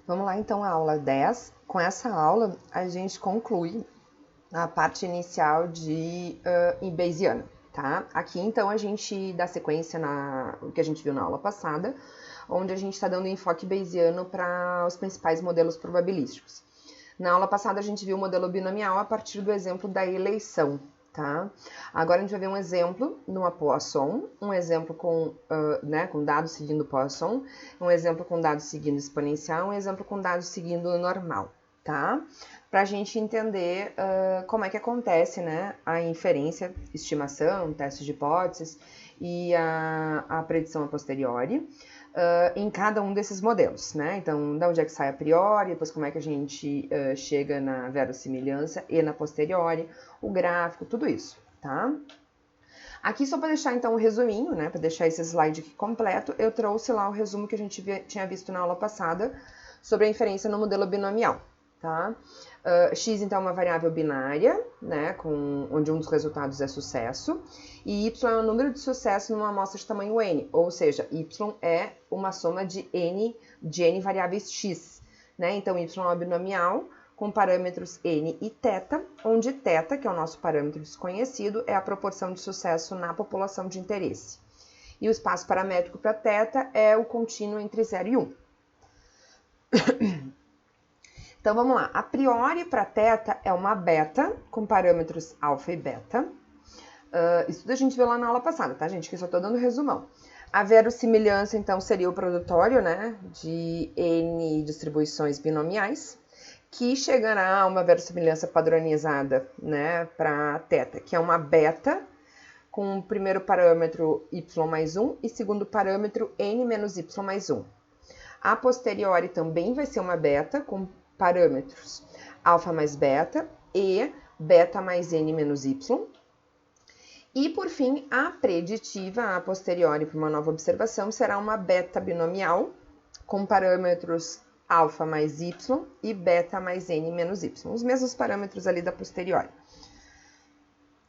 Vamos lá então, a aula 10. Com essa aula, a gente conclui a parte inicial de Bayesiano, tá? Aqui então a gente dá sequência no que a gente viu na aula passada, onde a gente está dando enfoque Bayesiano para os principais modelos probabilísticos. Na aula passada a gente viu o modelo binomial a partir do exemplo da eleição, tá? Agora a gente vai ver um exemplo numa Poisson, um exemplo com dados seguindo Poisson, um exemplo com dados seguindo exponencial, um exemplo com dados seguindo o normal, tá? Para a gente entender como é que acontece, né, a inferência, estimação, teste de hipóteses e a predição a posteriori em cada um desses modelos, né? Então, da onde é que sai a priori, depois como é que a gente chega na verossimilhança e na posteriori, o gráfico, tudo isso, tá? Aqui, só para deixar então um resuminho, né, para deixar esse slide aqui completo, eu trouxe lá o resumo que a gente tinha visto na aula passada sobre a inferência no modelo binomial, tá? X, então, é uma variável binária, né, onde um dos resultados é sucesso, e y é o número de sucesso numa amostra de tamanho n, ou seja, y é uma soma de n variáveis x, né? Então, y é uma binomial com parâmetros n e θ, onde θ, que é o nosso parâmetro desconhecido, é a proporção de sucesso na população de interesse. E o espaço paramétrico para θ é o contínuo entre 0 e 1. Então, vamos lá. A priori, para θ é uma beta, com parâmetros alfa e beta. Isso tudo a gente viu lá na aula passada, tá, gente? Que eu só tô dando resumão. A verossimilhança, então, seria o produtório, né, de n distribuições binomiais, que chegará a uma verossimilhança padronizada, né, para θ, que é uma beta, com o primeiro parâmetro y mais 1 e segundo parâmetro n menos y mais 1. A posteriori também vai ser uma beta, com parâmetros alfa mais beta e beta mais n menos y. E, por fim, a preditiva, a posteriori para uma nova observação, será uma beta binomial, com parâmetros alfa mais y e beta mais n menos y, os mesmos parâmetros ali da posteriori.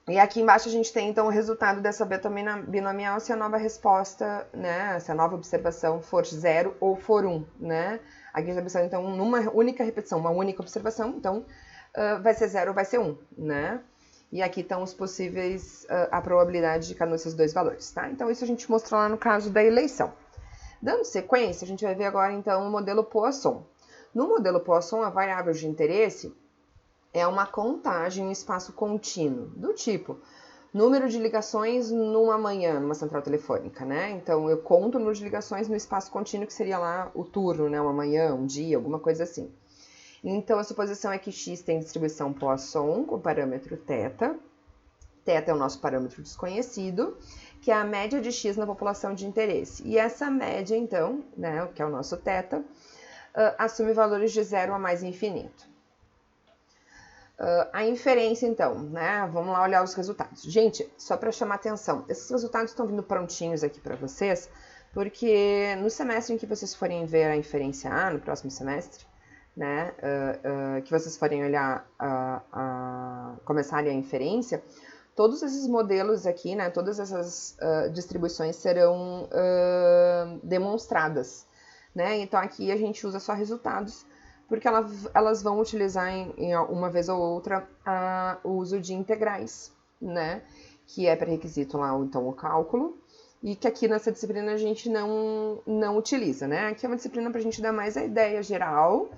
E aqui embaixo a gente tem, então, o resultado dessa beta binomial se a nova resposta, né, se a nova observação for 0 ou for 1, né? Aqui a gente está pensando, então, numa única repetição, uma única observação, então, vai ser 0 ou vai ser 1, né? E aqui estão os possíveis, a probabilidade de cada um desses dois valores, tá? Então, isso a gente mostrou lá no caso da eleição. Dando sequência, a gente vai ver agora, então, o modelo Poisson. No modelo Poisson, a variável de interesse é uma contagem em espaço contínuo, do tipo número de ligações numa manhã, numa central telefônica, né? Então, eu conto o número de ligações no espaço contínuo, que seria lá o turno, né? Uma manhã, um dia, alguma coisa assim. Então, a suposição é que x tem distribuição Poisson com parâmetro θ. Θ é o nosso parâmetro desconhecido, que é a média de x na população de interesse. E essa média, então, né, que é o nosso θ, assume valores de 0 a mais infinito. A inferência, então, né? Vamos lá olhar os resultados. Gente, só para chamar atenção, esses resultados estão vindo prontinhos aqui para vocês, porque no semestre em que vocês forem ver a inferência A, no próximo semestre, né, que vocês forem olhar, começarem a inferência, todos esses modelos aqui, né, todas essas distribuições serão demonstradas, né? Então, aqui a gente usa só resultados, porque elas vão utilizar em uma vez ou outra o uso de integrais, né? Que é pré-requisito lá, então, o cálculo, e que aqui nessa disciplina a gente não utiliza, né? Aqui é uma disciplina para a gente dar mais a ideia geral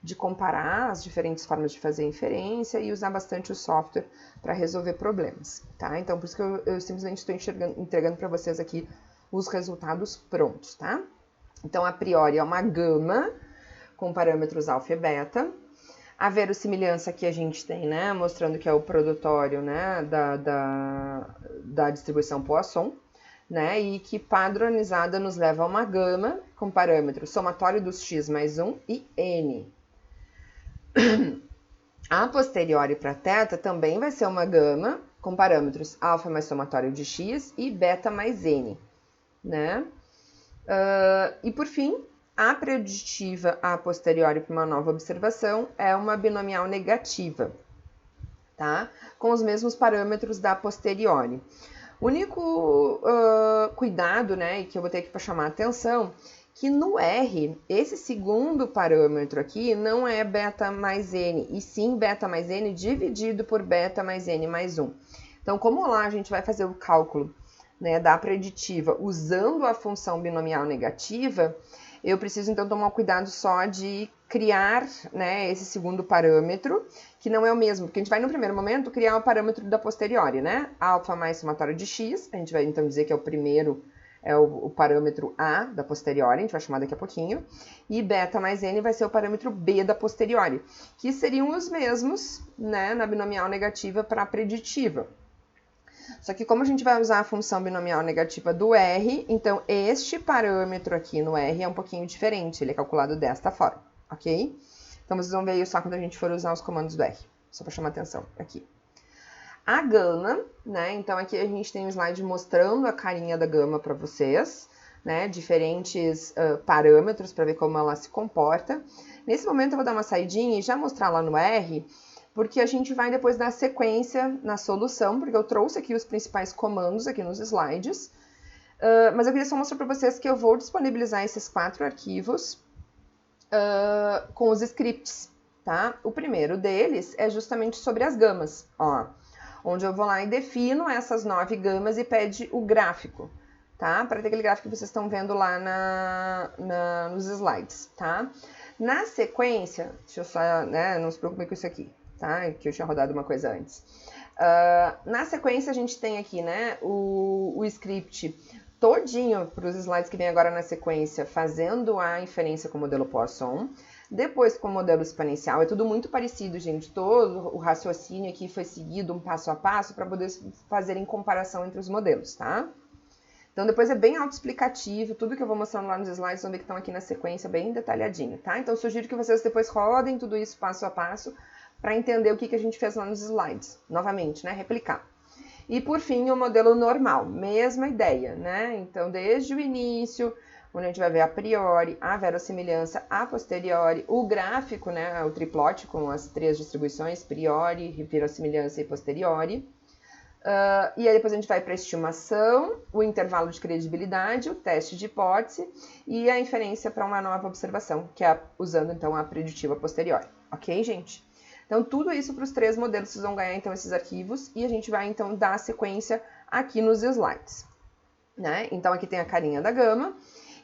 de comparar as diferentes formas de fazer inferência e usar bastante o software para resolver problemas, tá? Então, por isso que eu simplesmente estou entregando para vocês aqui os resultados prontos, tá? Então, a priori é uma gama com parâmetros alfa e beta. A verossimilhança que a gente tem, né, mostrando que é o produtório, né, da distribuição Poisson, né, e que padronizada nos leva a uma gama com parâmetro somatório dos x mais 1 e n. A posteriori para θ também vai ser uma gama com parâmetros alfa mais somatório de x e beta mais n, né? E por fim, a preditiva a posteriori para uma nova observação é uma binomial negativa, tá? Com os mesmos parâmetros da posteriori. O único cuidado, né, que eu vou ter aqui para chamar a atenção, que no R, esse segundo parâmetro aqui não é beta mais n, e sim beta mais n dividido por beta mais n mais 1. Então, como lá a gente vai fazer o cálculo, né, da preditiva usando a função binomial negativa, eu preciso então tomar cuidado só de criar, né, esse segundo parâmetro, que não é o mesmo, porque a gente vai no primeiro momento criar o parâmetro da posteriori, né? Alfa mais somatório de x, a gente vai então dizer que é o primeiro, é o parâmetro A da posteriori, a gente vai chamar daqui a pouquinho, e beta mais n vai ser o parâmetro B da posteriori, que seriam os mesmos, né, na binomial negativa para a preditiva. Só que como a gente vai usar a função binomial negativa do R, então este parâmetro aqui no R é um pouquinho diferente, ele é calculado desta forma, ok? Então vocês vão ver isso só quando a gente for usar os comandos do R, só para chamar atenção aqui. A gama, né, então aqui a gente tem um slide mostrando a carinha da gama para vocês, né, diferentes parâmetros para ver como ela se comporta. Nesse momento eu vou dar uma saidinha e já mostrar lá no R, porque a gente vai depois dar sequência na solução, porque eu trouxe aqui os principais comandos aqui nos slides, mas eu queria só mostrar para vocês que eu vou disponibilizar esses 4 arquivos com os scripts, tá? O primeiro deles é justamente sobre as gamas, ó, onde eu vou lá e defino essas 9 gamas e pede o gráfico, tá? Para ter aquele gráfico que vocês estão vendo lá nos slides, tá? Na sequência, deixa eu só, né, não se preocupe com isso aqui, tá? Que eu tinha rodado uma coisa antes. Na sequência, a gente tem aqui, né, o script todinho para os slides que vem agora na sequência, fazendo a inferência com o modelo Poisson. Depois, com o modelo exponencial, é tudo muito parecido, gente. Todo o raciocínio aqui foi seguido um passo a passo para poder fazer em comparação entre os modelos, tá? Então, depois é bem autoexplicativo, tudo que eu vou mostrando lá nos slides, vão ver que estão aqui na sequência, bem detalhadinho, tá? Então, eu sugiro que vocês depois rodem tudo isso passo a passo para entender o que a gente fez lá nos slides. Novamente, né? Replicar. E, por fim, o modelo normal, mesma ideia, né? Então, desde o início, onde a gente vai ver a priori, a verossimilhança, a posteriori, o gráfico, né? O triplote com as 3 distribuições, priori, verossimilhança e posteriori. E aí depois a gente vai para a estimação, o intervalo de credibilidade, o teste de hipótese e a inferência para uma nova observação, que é usando então a preditiva posteriori. Ok, gente? Então, tudo isso para os 3 modelos, vocês vão ganhar então esses arquivos e a gente vai então dar a sequência aqui nos slides, né? Então, aqui tem a carinha da gama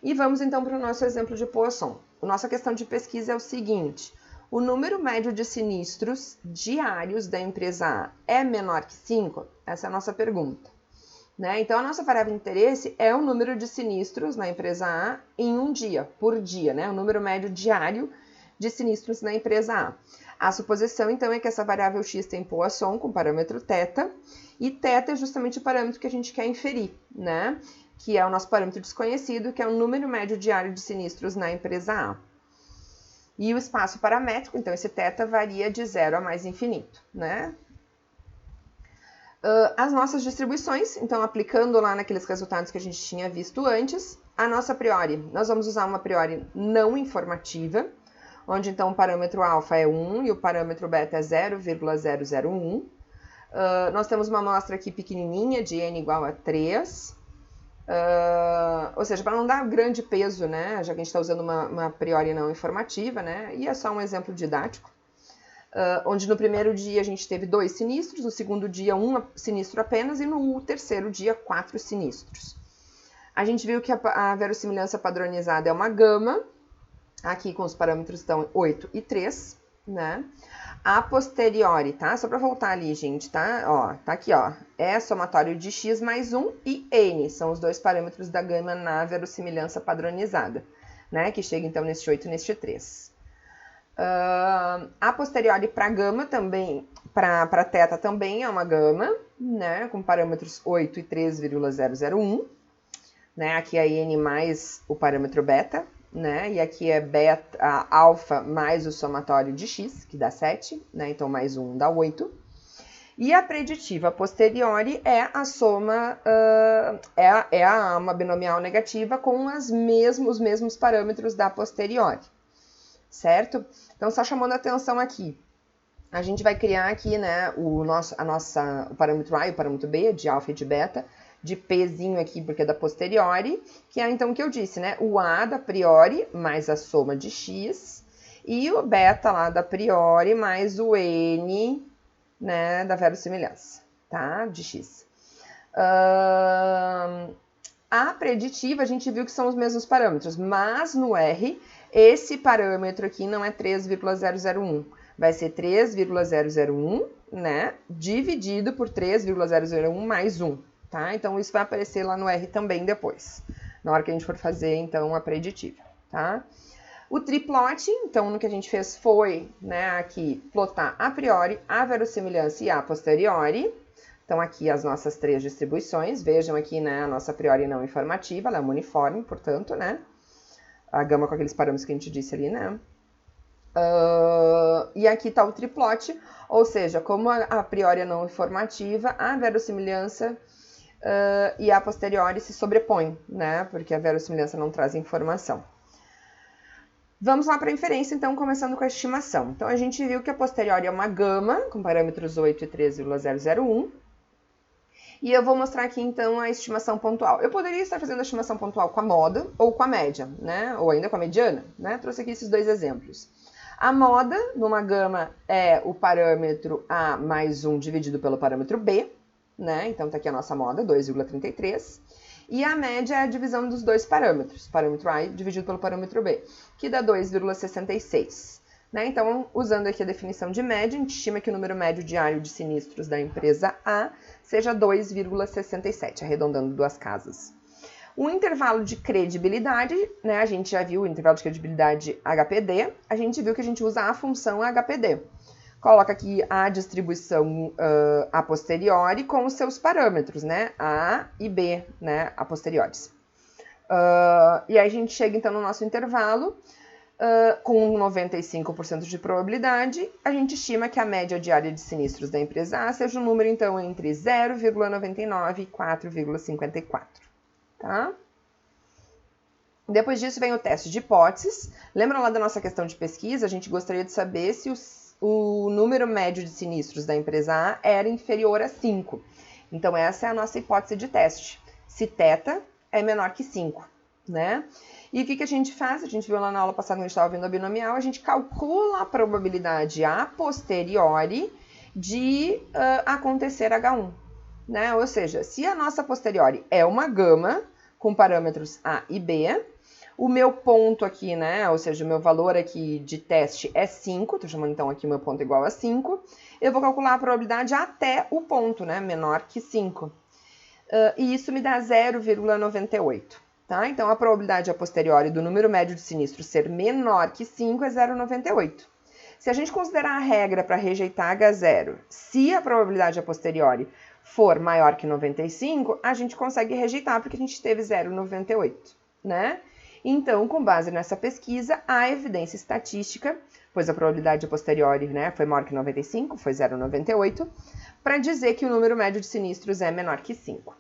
e vamos então para o nosso exemplo de Poisson. A nossa questão de pesquisa é o seguinte: o número médio de sinistros diários da empresa A é menor que 5? Essa é a nossa pergunta, né? Então, a nossa variável de interesse é o número de sinistros na empresa A em um dia, por dia, né? O número médio diário de sinistros na empresa A. A suposição, então, é que essa variável x tem Poisson com parâmetro θ, e θ é justamente o parâmetro que a gente quer inferir, né? Que é o nosso parâmetro desconhecido, que é o número médio diário de sinistros na empresa A. E o espaço paramétrico, então, esse θ varia de 0 a mais infinito, né? As nossas distribuições, então, aplicando lá naqueles resultados que a gente tinha visto antes, a nossa a priori, nós vamos usar uma a priori não informativa, onde então o parâmetro alfa é 1 e o parâmetro beta é 0,001. Nós temos uma amostra aqui pequenininha de n igual a 3, ou seja, para não dar grande peso, né, já que a gente está usando uma a priori não informativa, né, e é só um exemplo didático, onde no primeiro dia a gente teve 2 sinistros, no segundo dia 1 sinistro apenas e no terceiro dia 4 sinistros. A gente viu que a verossimilhança padronizada é uma gama, aqui com os parâmetros estão 8 e 3, né? A posteriori, tá? Só para voltar ali, gente, tá? Ó, tá aqui, ó. É somatório de x mais 1 e n. São os 2 parâmetros da gama na verossimilhança padronizada, né? Que chega, então, neste 8 e neste 3. A posteriori para gama também, para θ também é uma gama, né? Com parâmetros 8 e 3,001. Né? Aqui é n mais o parâmetro beta, né? E aqui é beta, alfa mais o somatório de x, que dá 7, né? Então, mais 1 dá 8. E a preditiva posteriori é a soma, uma binomial negativa com os mesmos parâmetros da posteriori, certo? Então, só chamando a atenção aqui, a gente vai criar aqui, né, o parâmetro A e o parâmetro B, de alfa e de beta, de Pzinho aqui, porque é da posteriori, que é então o que eu disse, né? O A da priori mais a soma de X e o beta lá da priori mais o N, né, da verossimilhança, tá? De X. A preditiva, a gente viu que são os mesmos parâmetros, mas no R, esse parâmetro aqui não é 3,001, vai ser 3,001, né, dividido por 3,001 mais 1, tá? Então, isso vai aparecer lá no R também depois, na hora que a gente for fazer, então, a preditiva, tá? O triplote, então, no que a gente fez foi, né, aqui, plotar a priori, a verossimilhança e a posteriori. Então, aqui as nossas 3 distribuições. Vejam aqui, né, a nossa priori não informativa, ela é uma uniforme, portanto, né? A gama com aqueles parâmetros que a gente disse ali, né? E aqui está o triplote, ou seja, como a priori é não informativa, a verossimilhança e a posteriori se sobrepõem, né? Porque a verossimilhança não traz informação. Vamos lá para a inferência, então, começando com a estimação. Então, a gente viu que a posteriori é uma gama, com parâmetros 8 e 3,001. E eu vou mostrar aqui, então, a estimação pontual. Eu poderia estar fazendo a estimação pontual com a moda ou com a média, né? Ou ainda com a mediana, né? Trouxe aqui esses 2 exemplos. A moda, numa gama, é o parâmetro A mais 1 dividido pelo parâmetro B, né? Então, tá aqui a nossa moda, 2,33. E a média é a divisão dos 2 parâmetros, parâmetro A dividido pelo parâmetro B, que dá 2,66. Né? Então, usando aqui a definição de média, a gente estima que o número médio diário de sinistros da empresa A seja 2,67, arredondando 2 casas. O intervalo de credibilidade, né? A gente já viu o intervalo de credibilidade HPD, a gente viu que a gente usa a função HPD. Coloca aqui a distribuição a posteriori com os seus parâmetros, né? A e B, né? A posteriores. E aí a gente chega, então, no nosso intervalo, com 95% de probabilidade, a gente estima que a média diária de sinistros da empresa A seja um número, então, entre 0,99 e 4,54, tá? Depois disso vem o teste de hipóteses. Lembram lá da nossa questão de pesquisa? A gente gostaria de saber se o número médio de sinistros da empresa A era inferior a 5. Então, essa é a nossa hipótese de teste. Se θ é menor que 5, né? E o que a gente faz? A gente viu lá na aula passada, quando a gente estava vendo a binomial, a gente calcula a probabilidade a posteriori de acontecer H1, né? Ou seja, se a nossa posteriori é uma gama com parâmetros A e B, o meu ponto aqui, né? Ou seja, o meu valor aqui de teste é 5, estou chamando então aqui o meu ponto igual a 5, eu vou calcular a probabilidade até o ponto, né? Menor que 5. E isso me dá 0,98. Tá? Então, a probabilidade a posteriori do número médio de sinistros ser menor que 5 é 0,98. Se a gente considerar a regra para rejeitar H0, se a probabilidade a posteriori for maior que 95, a gente consegue rejeitar porque a gente teve 0,98, né? Então, com base nessa pesquisa, há evidência estatística, pois a probabilidade a posteriori, né, foi maior que 95, foi 0,98, para dizer que o número médio de sinistros é menor que 5.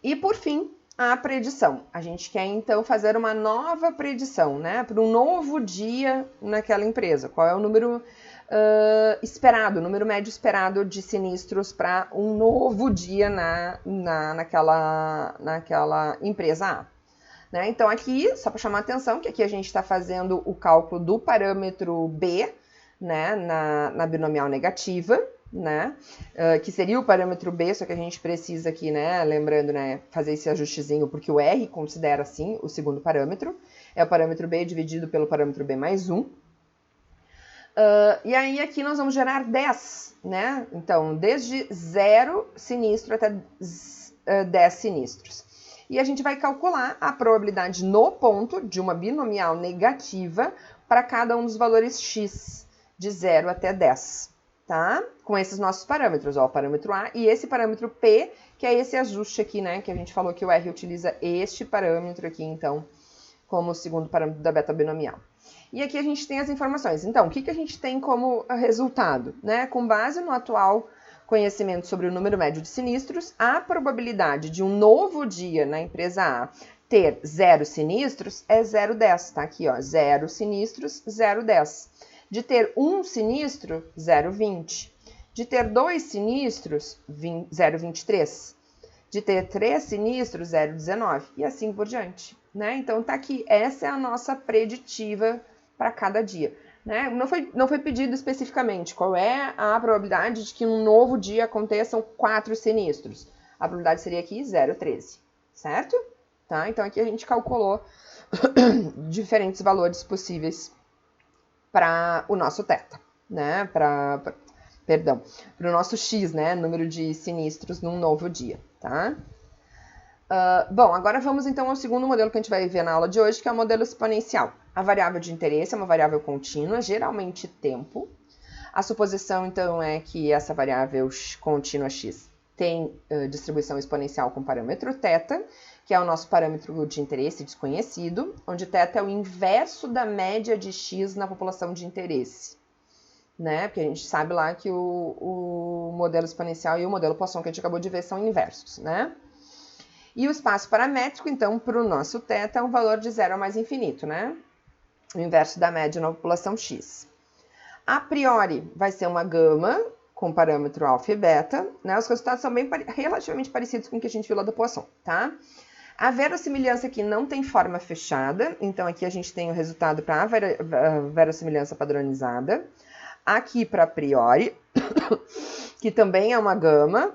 E, por fim, a predição. A gente quer, então, fazer uma nova predição, né? Para um novo dia naquela empresa. Qual é o número esperado, o número médio esperado de sinistros para um novo dia naquela empresa A. Né? Então, aqui, só para chamar a atenção, que aqui a gente está fazendo o cálculo do parâmetro B, né? Na binomial negativa, né? Que seria o parâmetro B, só que a gente precisa aqui, né? Lembrando, né? Fazer esse ajustezinho, porque o R considera, assim, o segundo parâmetro. É o parâmetro B dividido pelo parâmetro B mais 1. E aí, aqui nós vamos gerar 10, né? Então, desde 0 sinistro até 10 sinistros. E a gente vai calcular a probabilidade no ponto de uma binomial negativa para cada um dos valores x, de 0 até 10, tá? Com esses nossos parâmetros, ó, o parâmetro A e esse parâmetro P, que é esse ajuste aqui, né? Que a gente falou que o R utiliza este parâmetro aqui, então, como o segundo parâmetro da beta binomial. E aqui a gente tem as informações. Então, o que a gente tem como resultado? Né? Com base no atual conhecimento sobre o número médio de sinistros, a probabilidade de um novo dia na empresa A ter 0 sinistros é 0,10, tá? Aqui, ó, 0 sinistros, 0,10. De ter 1 sinistro, 0,20. De ter 2 sinistros, 0,23. de ter 3 sinistros, 0,19 e assim por diante, né? Então tá aqui, essa é a nossa preditiva para cada dia, né? Não foi pedido especificamente qual é a probabilidade de que um novo dia aconteçam 4 sinistros. A probabilidade seria aqui 0,13, certo? Tá? Então aqui a gente calculou diferentes valores possíveis para o nosso θ, né? Para o nosso x, né? Número de sinistros num novo dia, tá? Bom, agora vamos então ao segundo modelo que a gente vai ver na aula de hoje, que é o modelo exponencial. A variável de interesse é uma variável contínua, geralmente tempo. A suposição, então, é que essa variável contínua x tem distribuição exponencial com parâmetro θ, que é o nosso parâmetro de interesse desconhecido, onde θ é o inverso da média de x na população de interesse, né? Porque a gente sabe lá que o modelo exponencial e o modelo Poisson que a gente acabou de ver são inversos, né? E o espaço paramétrico, então, para o nosso θ é um valor de 0 a mais infinito, né? O inverso da média na população x. A priori, vai ser uma gama com parâmetro alfa e beta, né? Os resultados são relativamente parecidos com o que a gente viu lá do Poisson, tá? A verossimilhança aqui não tem forma fechada, então aqui a gente tem o resultado para a verossimilhança padronizada. Aqui para a priori, que também é uma gama,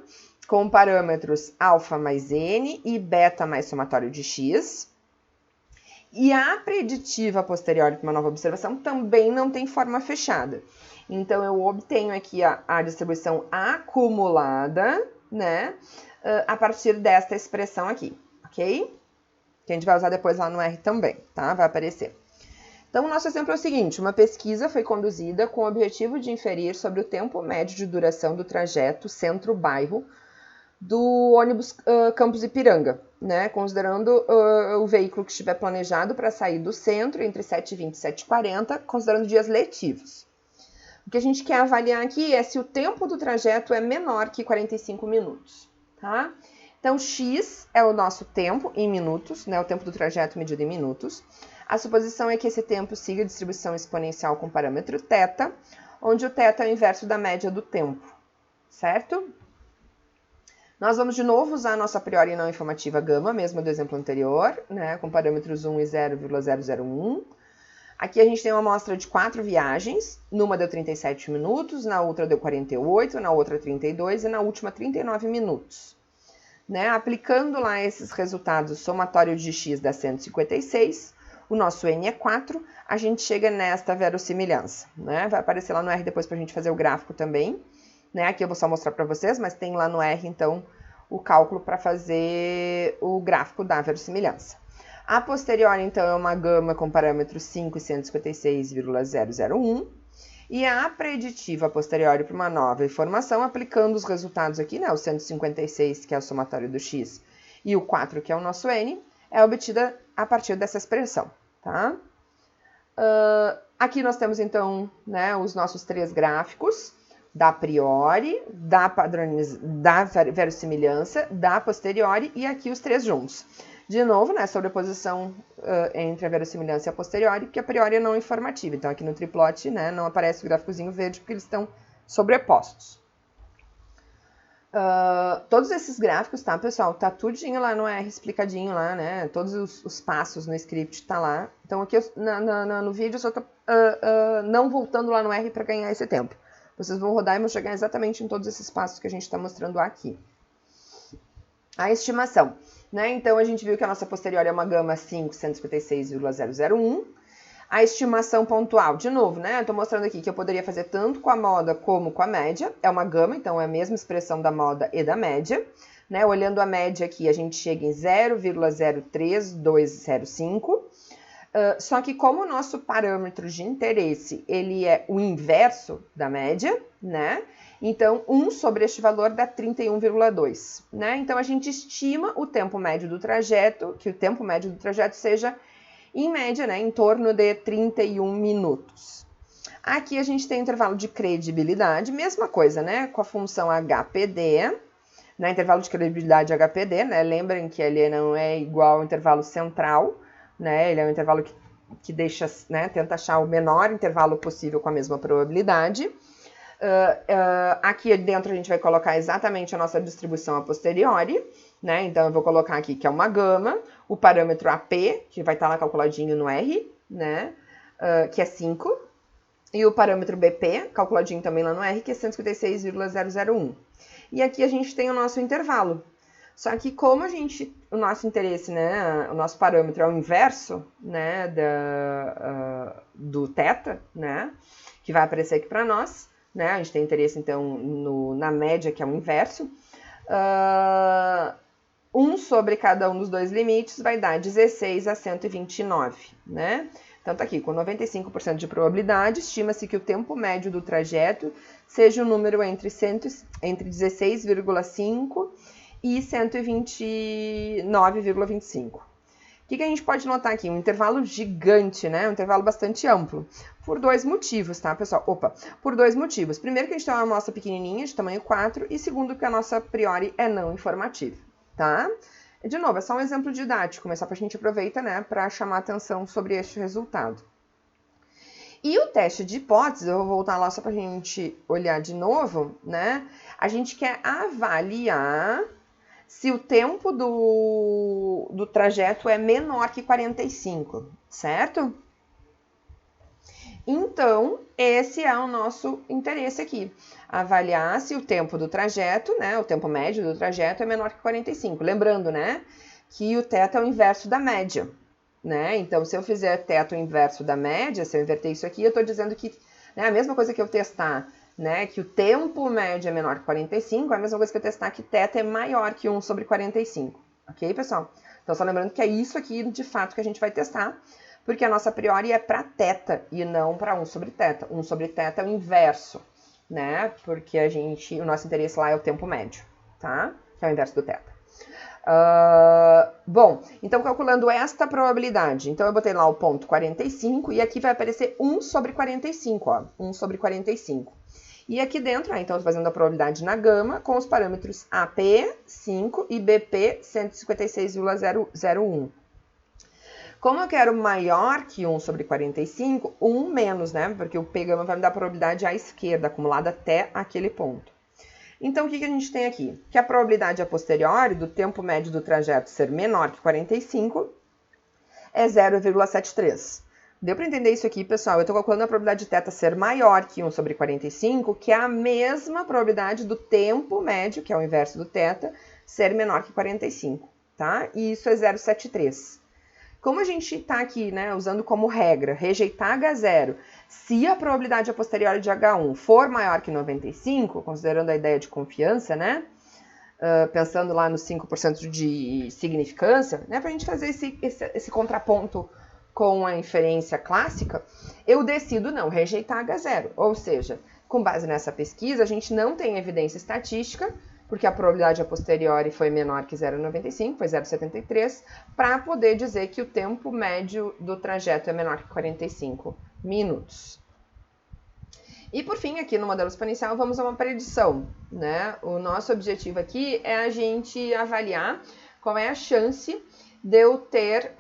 com parâmetros alfa mais n e beta mais somatório de x. E a preditiva posterior para uma nova observação também não tem forma fechada. Então, eu obtenho aqui a distribuição acumulada, né, a partir desta expressão aqui, ok? Que a gente vai usar depois lá no R também, tá? Vai aparecer. Então, o nosso exemplo é o seguinte: uma pesquisa foi conduzida com o objetivo de inferir sobre o tempo médio de duração do trajeto centro-bairro do ônibus Campos Ipiranga, né? Considerando o veículo que estiver planejado para sair do centro entre 7h20 e 7h40, considerando dias letivos. O que a gente quer avaliar aqui é se o tempo do trajeto é menor que 45 minutos, tá? Então, x é o nosso tempo em minutos, né? O tempo do trajeto medido em minutos. A suposição é que esse tempo siga a distribuição exponencial com parâmetro θ, onde o θ é o inverso da média do tempo, certo? Nós vamos de novo usar a nossa a priori não informativa gama, mesmo do exemplo anterior, né, com parâmetros 1 e 0,001. Aqui a gente tem uma amostra de 4 viagens, numa deu 37 minutos, na outra deu 48, na outra 32 e na última 39 minutos. Né, aplicando lá esses resultados, o somatório de x dá 156, o nosso n é 4, a gente chega nesta verossimilhança. Né? Vai aparecer lá no R depois para a gente fazer o gráfico também. Né? Aqui eu vou só mostrar para vocês, mas tem lá no R, então, o cálculo para fazer o gráfico da verossimilhança. A posterior, então, é uma gama com parâmetros 5 e 156,001. E a preditiva posterior para uma nova informação, aplicando os resultados aqui, né? O 156, que é o somatório do x, e o 4, que é o nosso n, é obtida a partir dessa expressão, tá? Aqui nós temos, então, né, os nossos 3 gráficos, da priori, da verossimilhança, da posteriori e aqui os 3 juntos. De novo, né, sobreposição entre a verossimilhança e a posteriori, porque a priori é não informativa. Então, aqui no triplote, né, não aparece o gráficozinho verde porque eles estão sobrepostos. Todos esses gráficos, tá, pessoal? Tá tudinho lá no R, explicadinho lá, né? Todos os passos no script tá lá. Então, aqui no vídeo eu só tô não voltando lá no R para ganhar esse tempo. Vocês vão rodar e vão chegar exatamente em todos esses passos que a gente está mostrando aqui. A estimação, né? Então, a gente viu que a nossa posterior é uma gama 5, 156,001. A estimação pontual, de novo, né? Eu estou mostrando aqui que eu poderia fazer tanto com a moda como com a média. É uma gama, então é a mesma expressão da moda e da média. Né? Olhando a média aqui, a gente chega em 0,03205. Só que como o nosso parâmetro de interesse, ele é o inverso da média, né? Então, 1 sobre este valor dá 31,2, né? Então, a gente estima o tempo médio do trajeto, que o tempo médio do trajeto seja, em média, né, em torno de 31 minutos. Aqui a gente tem o intervalo de credibilidade, mesma coisa, né? Com a função HPD, né? Intervalo de credibilidade HPD, né? Lembrem que ele não é igual ao intervalo central, né? Ele é um intervalo que deixa, né, tenta achar o menor intervalo possível com a mesma probabilidade. Aqui dentro a gente vai colocar exatamente a nossa distribuição a posteriori, né? Então, eu vou colocar aqui que é uma gama, o parâmetro AP, que vai estar lá calculadinho no R, né? Que é 5, e o parâmetro BP, calculadinho também lá no R, que é 156,001. E aqui a gente tem o nosso intervalo. Só que como o nosso interesse, né, o nosso parâmetro é o inverso, né, do θ, né, que vai aparecer aqui para nós, né, a gente tem interesse então na média, que é o inverso, 1 sobre cada um dos dois limites vai dar 16 a 129, né? Então tá aqui, com 95% de probabilidade, estima-se que o tempo médio do trajeto seja um número entre 16,5 e 129,25. O que a gente pode notar aqui? Um intervalo gigante, né? Um intervalo bastante amplo. Por dois motivos, tá, pessoal? Por dois motivos. Primeiro que a gente tem uma amostra pequenininha, de tamanho 4, e segundo que a nossa a priori é não informativa, tá? De novo, é só um exemplo didático, mas só para a gente aproveita, né, para chamar atenção sobre este resultado. E o teste de hipótese, eu vou voltar lá só para a gente olhar de novo, né? A gente quer avaliar se o tempo do trajeto é menor que 45, certo? Então, esse é o nosso interesse aqui. Avaliar se o tempo do trajeto, né, o tempo médio do trajeto é menor que 45. Lembrando, né, que o θ é o inverso da média, né? Então, se eu fizer θ o inverso da média, se eu inverter isso aqui, eu estou dizendo que, né, a mesma coisa que eu testar, né, que o tempo médio é menor que 45, é a mesma coisa que eu testar que θ é maior que 1 sobre 45. Ok, pessoal? Então, só lembrando que é isso aqui, de fato, que a gente vai testar, porque a nossa a priori é para θ e não para 1 sobre θ. 1 sobre θ é o inverso, né? Porque o nosso interesse lá é o tempo médio, tá? Que é o inverso do θ. Bom, então calculando esta probabilidade, então eu botei lá o ponto 45 e aqui vai aparecer 1 sobre 45, ó, 1 sobre 45. E aqui dentro, então eu estou fazendo a probabilidade na gama com os parâmetros AP, 5 e BP, 156,001. Como eu quero maior que 1 sobre 45, 1 menos, né? Porque o P gama vai me dar a probabilidade à esquerda, acumulada até aquele ponto. Então, o que a gente tem aqui? Que a probabilidade a posteriori do tempo médio do trajeto ser menor que 45 é 0,73. Deu para entender isso aqui, pessoal? Eu estou calculando a probabilidade de θ ser maior que 1 sobre 45, que é a mesma probabilidade do tempo médio, que é o inverso do θ, ser menor que 45, tá? E isso é 0,73. Como a gente está aqui, né, usando como regra, rejeitar H0, se a probabilidade a posteriori de H1 for maior que 95, considerando a ideia de confiança, né, pensando lá nos 5% de significância, né, para a gente fazer esse contraponto com a inferência clássica, eu decido não rejeitar H0. Ou seja, com base nessa pesquisa, a gente não tem evidência estatística, porque a probabilidade a posteriori foi menor que 0,95, foi 0,73, para poder dizer que o tempo médio do trajeto é menor que 45 minutos. E por fim, aqui no modelo exponencial, vamos a uma predição, né? O nosso objetivo aqui é a gente avaliar qual é a chance de eu ter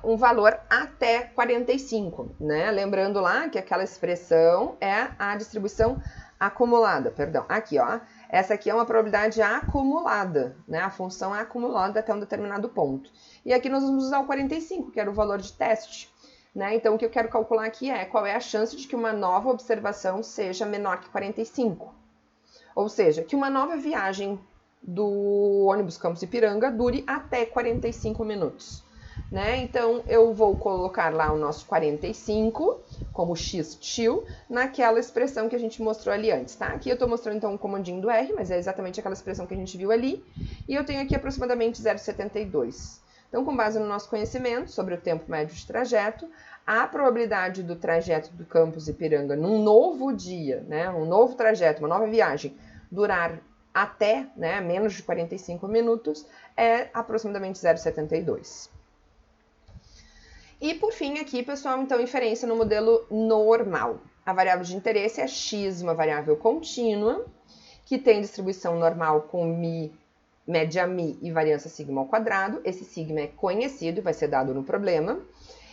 um valor até 45, né? Lembrando lá que aquela expressão é a distribuição acumulada, perdão, aqui, ó. Essa aqui é uma probabilidade acumulada, né? A função é acumulada até um determinado ponto. E aqui nós vamos usar o 45, que era o valor de teste, né? Então, o que eu quero calcular aqui é qual é a chance de que uma nova observação seja menor que 45. Ou seja, que uma nova viagem do ônibus Campos Ipiranga dure até 45 minutos. Né? Então, eu vou colocar lá o nosso 45 como x-til naquela expressão que a gente mostrou ali antes, tá? Aqui eu estou mostrando então o comandinho do R, mas é exatamente aquela expressão que a gente viu ali. E eu tenho aqui aproximadamente 0,72. Então, com base no nosso conhecimento sobre o tempo médio de trajeto, a probabilidade do trajeto do Campos Ipiranga num novo dia, né? Um novo trajeto, uma nova viagem, durar até, né, menos de 45 minutos, é aproximadamente 0,72. E por fim aqui, pessoal, então, inferência no modelo normal. A variável de interesse é x, uma variável contínua, que tem distribuição normal com mi, média mi e variância sigma ao quadrado. Esse sigma é conhecido e vai ser dado no problema.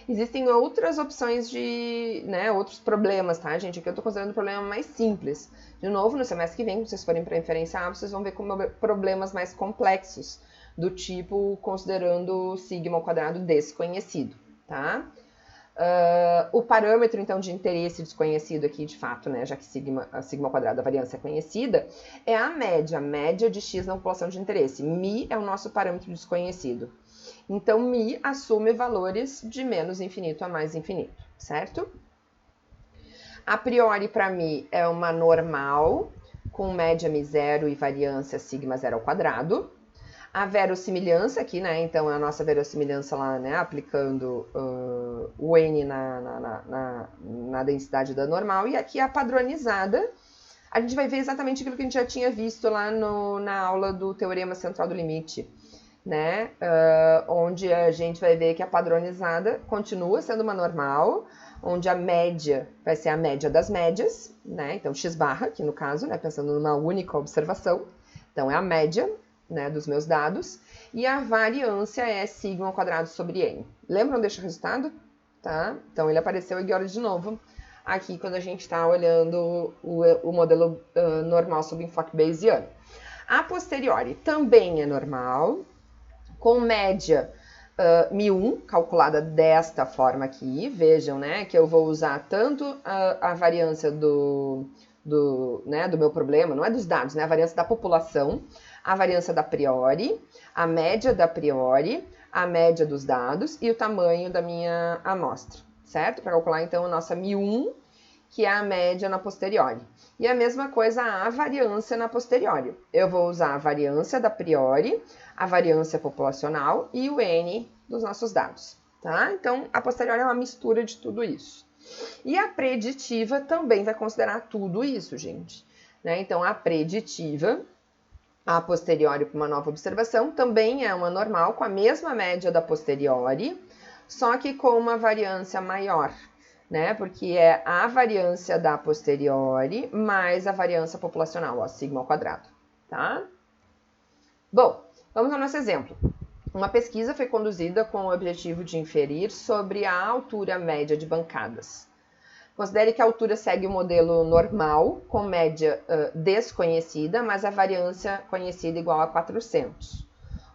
Existem outras opções de, né, outros problemas, tá, gente? Aqui eu tô considerando um problema mais simples. De novo, no semestre que vem, quando vocês forem para inferência A, vocês vão ver como problemas mais complexos, do tipo considerando sigma ao quadrado desconhecido, tá? O parâmetro, então, de interesse desconhecido aqui, de fato, né, já que sigma ao quadrado da variância é conhecida, é a média de x na população de interesse. Mi é o nosso parâmetro desconhecido. Então, mi assume valores de menos infinito a mais infinito, certo? A priori, para mi, é uma normal, com média mi0 e variância sigma 0 ao quadrado. A verossimilhança aqui, né? Então, é a nossa verossimilhança lá, né? Aplicando o n na densidade da normal. E aqui a padronizada. A gente vai ver exatamente aquilo que a gente já tinha visto lá na aula do Teorema Central do Limite, né? Onde a gente vai ver que a padronizada continua sendo uma normal, onde a média vai ser a média das médias, né? Então, x barra, aqui no caso, né? Pensando numa única observação. Então, é a média, né, dos meus dados, e a variância é sigma ao quadrado sobre n. Lembram deste resultado? Tá? Então, ele apareceu agora de novo, aqui quando a gente está olhando o modelo normal sob enfoque bayesiano. A posteriori também é normal, com média mi1, calculada desta forma aqui. Vejam, né, que eu vou usar tanto a variância do meu problema, não é dos dados, né, a variância da população, a variância da priori, a média da priori, a média dos dados e o tamanho da minha amostra, certo? Para calcular, então, a nossa mi1, que é a média na posteriori. E a mesma coisa a variância na posteriori. Eu vou usar a variância da priori, a variância populacional e o n dos nossos dados, tá? Então, a posteriori é uma mistura de tudo isso. E a preditiva também vai considerar tudo isso, gente, né? Então, a preditiva, a posteriori para uma nova observação, também é uma normal com a mesma média da posteriori, só que com uma variância maior, né? Porque é a variância da posteriori mais a variância populacional, ó, sigma ao quadrado, tá? Bom, vamos ao nosso exemplo. Uma pesquisa foi conduzida com o objetivo de inferir sobre a altura média de bancadas. Considere que a altura segue o modelo normal, com média desconhecida, mas a variância conhecida igual a 400.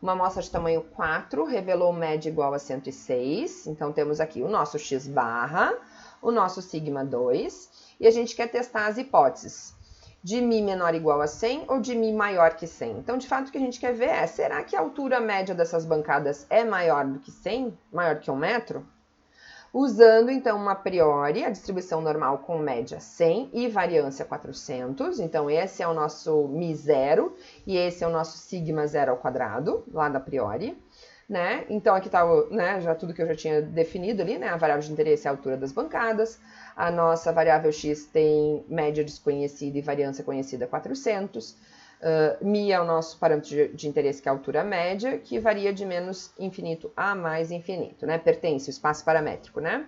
Uma amostra de tamanho 4 revelou média igual a 106. Então, temos aqui o nosso x barra, o nosso sigma 2, e a gente quer testar as hipóteses de mi menor ou igual a 100 ou de mi maior que 100. Então, de fato, o que a gente quer ver é, será que a altura média dessas bancadas é maior do que 100? Maior que 1 metro? Usando, então, a priori, a distribuição normal com média 100 e variância 400. Então, esse é o nosso mi0 e esse é o nosso sigma 0 ao quadrado, lá da priori, né? Então, aqui está, né, já tudo que eu já tinha definido ali, né? A variável de interesse é a altura das bancadas. A nossa variável x tem média desconhecida e variância conhecida 400. Mi é o nosso parâmetro de interesse, que é a altura média, que varia de menos infinito a mais infinito, né? Pertence ao espaço paramétrico, né?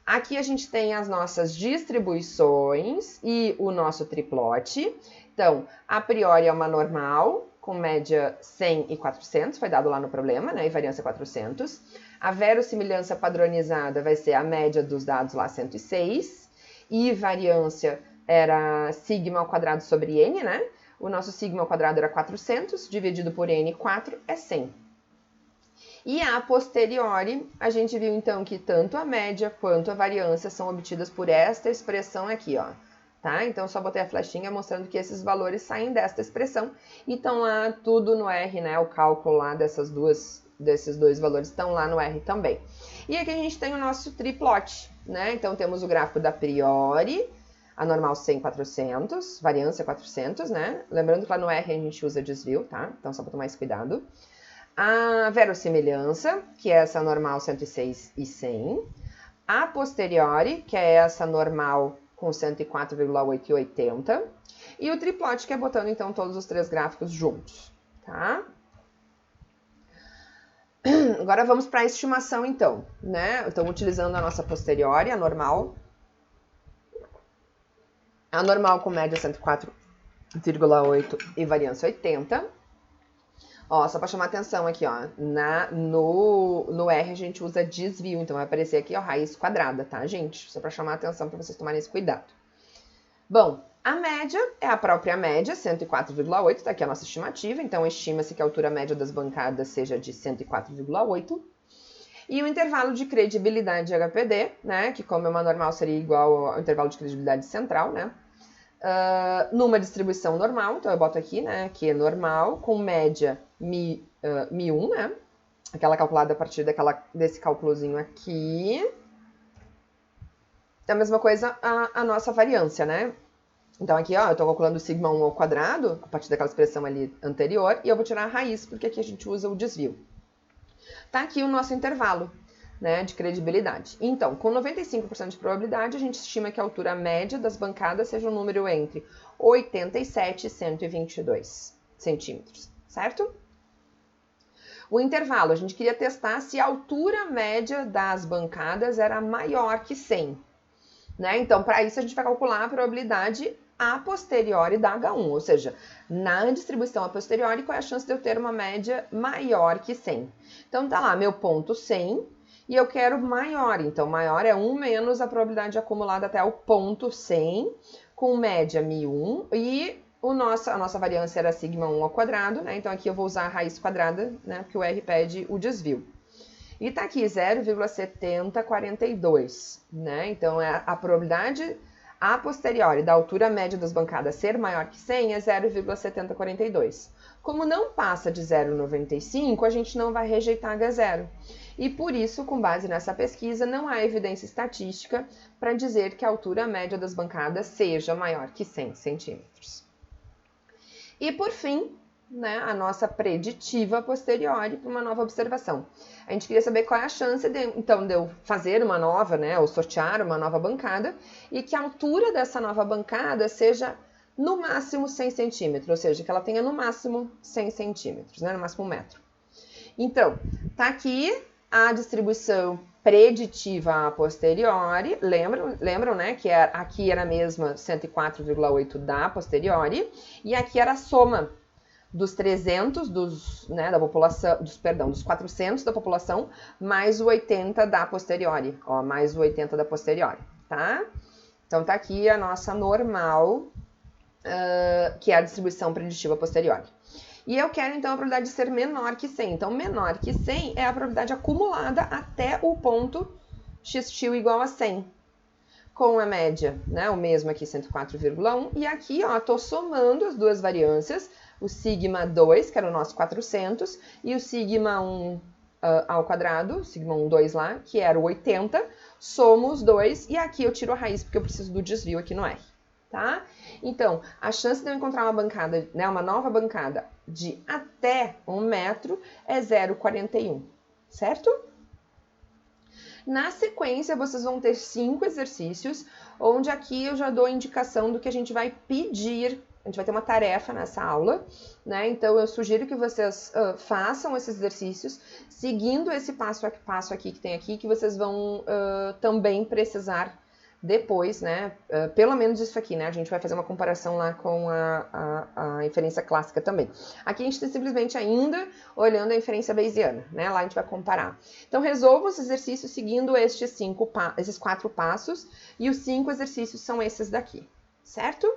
Aqui a gente tem as nossas distribuições e o nosso triplote. Então, a priori é uma normal, com média 100 e 400, foi dado lá no problema, né? E variância 400. A verossimilhança padronizada vai ser a média dos dados lá 106. E variância era sigma ao quadrado sobre n, né? O nosso sigma ao quadrado era 400, dividido por n, 4, é 100. E a posteriori, a gente viu então que tanto a média quanto a variância são obtidas por esta expressão aqui, ó. Tá? Então, só botei a flechinha mostrando que esses valores saem desta expressão. E estão lá tudo no R, né? O cálculo lá desses dois valores estão lá no R também. E aqui a gente tem o nosso triplote, né? Então, temos o gráfico da priori, a normal 100, 400, variância 400, né? Lembrando que lá no R a gente usa desvio, tá? Então, só para tomar esse cuidado. A verossimilhança, que é essa normal 106 e 100. A posteriori, que é essa normal com 104,8 e 80. E o triplote, que é botando, então, todos os três gráficos juntos, tá? Agora, vamos para a estimação, então, né? Então, utilizando a nossa posteriori, a normal com média 104,8 e variância 80. Ó, só para chamar atenção aqui, ó, no R a gente usa desvio, então vai aparecer aqui, ó, raiz quadrada, tá, gente? Só para chamar atenção para vocês tomarem esse cuidado. Bom, a média é a própria média, 104,8, tá aqui a nossa estimativa, então estima-se que a altura média das bancadas seja de 104,8. E o intervalo de credibilidade de HPD, né, que como é uma normal seria igual ao intervalo de credibilidade central, né, numa distribuição normal, então eu boto aqui, né, que é normal, com média Mi1, né, aquela calculada a partir desse cálculozinho aqui. É a mesma coisa a nossa variância, né? Então aqui, ó, eu tô calculando o sigma 1 ao quadrado, a partir daquela expressão ali anterior, e eu vou tirar a raiz, porque aqui a gente usa o desvio. Tá aqui o nosso intervalo, né, de credibilidade. Então, com 95% de probabilidade, a gente estima que a altura média das bancadas seja um número entre 87 e 122 centímetros, certo? O intervalo, a gente queria testar se a altura média das bancadas era maior que 100. Né? Então, para isso, a gente vai calcular a probabilidade a posteriori da H1, ou seja, na distribuição a posteriori, qual é a chance de eu ter uma média maior que 100? Então, tá lá, meu ponto 100, e eu quero maior, então maior é 1 menos a probabilidade acumulada até o ponto 100, com média Mi1, e a nossa variância era sigma 1 ao quadrado, né? Então, aqui eu vou usar a raiz quadrada, né? Porque o R pede o desvio. E tá aqui 0,7042, né? Então, a probabilidade a posteriori da altura média das bancadas ser maior que 100 é 0,7042. Como não passa de 0,95, a gente não vai rejeitar H0. E por isso, com base nessa pesquisa, não há evidência estatística para dizer que a altura média das bancadas seja maior que 100 centímetros. E por fim, né, a nossa preditiva posteriori para uma nova observação. A gente queria saber qual é a chance de eu fazer uma nova, né, ou sortear uma nova bancada, e que a altura dessa nova bancada seja no máximo 100 centímetros, ou seja, que ela tenha no máximo 100 centímetros, né, no máximo 1 metro. Então, tá aqui a distribuição preditiva a posteriori, lembram, né, que aqui era a mesma 104,8 da posteriori, e aqui era a soma dos 300 da população, dos 400 da população, mais o 80 da posteriori, ó, mais o 80 da posteriori, tá? Então, tá aqui a nossa normal, que é a distribuição preditiva posteriori. E eu quero, então, a probabilidade de ser menor que 100. Então, menor que 100 é a probabilidade acumulada até o ponto x igual a 100. Com a média, né, o mesmo aqui, 104,1. E aqui, ó, tô somando as duas variâncias, o sigma 2, que era o nosso 400, e o sigma 1 ao quadrado, sigma 1, 2 lá, que era o 80, somo os dois, e aqui eu tiro a raiz, porque eu preciso do desvio aqui no R, tá? Então, a chance de eu encontrar uma bancada, né, uma nova bancada de até 1 metro é 0,41, certo? Na sequência, vocês vão ter 5 exercícios, onde aqui eu já dou a indicação do que a gente vai pedir. A gente vai ter uma tarefa nessa aula, né? Então, eu sugiro que vocês façam esses exercícios, seguindo esse passo a passo aqui que tem aqui, que vocês vão também precisar depois, né? Pelo menos isso aqui, né? A gente vai fazer uma comparação lá com a inferência clássica também. Aqui a gente está simplesmente ainda olhando a inferência bayesiana, né? Lá a gente vai comparar. Então, resolvam os exercícios seguindo esses 4 passos, e os 5 exercícios são esses daqui, certo?